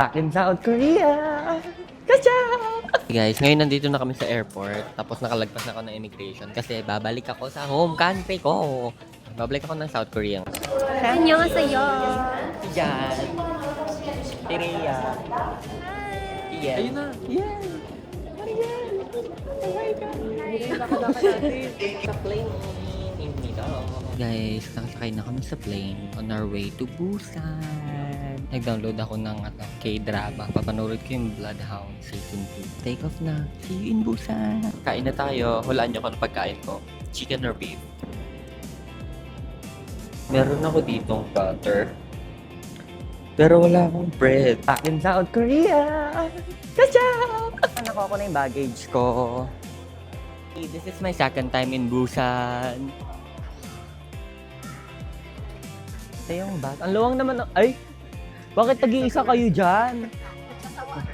Akin South Korea! Kacha! Guys, ngayon nandito na kami sa airport. Tapos nakalagpas na ako ng immigration kasi babalik ako sa home country ko. Babalik ako ng South Korea. 안녕하세요. Yan. Korea. Yes. Ayun na. Yes. Sa plane. Guys, nakasakay na kami sa plane on our way to Busan. Nag-download ako ng K-drama. Papanood ko yung Bloodhound Season 2. Take off na. See you in Busan. Kain na tayo. Hulaan niyo kung ano pagkain ko. Chicken or beef? Meron ako ditong butter. Pero wala akong bread. Akin South Korea! Kacha! Nakuha ko na yung baggage ko. This is my second time in Busan. Ito yung bag. Ang luwang naman. Ay! Bakit tag-iisa kayo dyan?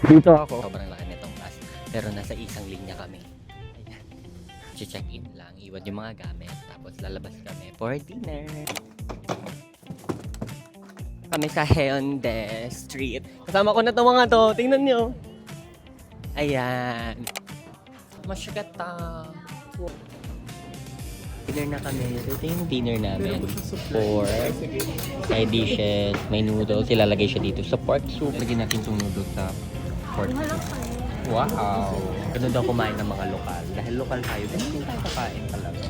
Dito ako. Sobrang laki nitong bus. Pero nasa isang linya kami. Check in lang. Iwan yung mga gamit. Tapos lalabas kami for dinner. Kami sa Hyundai Street. Kasama ko na itong mga to. Tingnan nyo. Ayan. Masyagata. Dinner na kami. So, ito yung dinner namin. Pork, side dishes, may noodles. Ilalagay siya dito sa pork soup. Lagyan natin itong noodles sa pork soup. Wow! Ganun daw kumain ng mga lokal. Dahil lokal tayo, ganun tayo kakain talaga.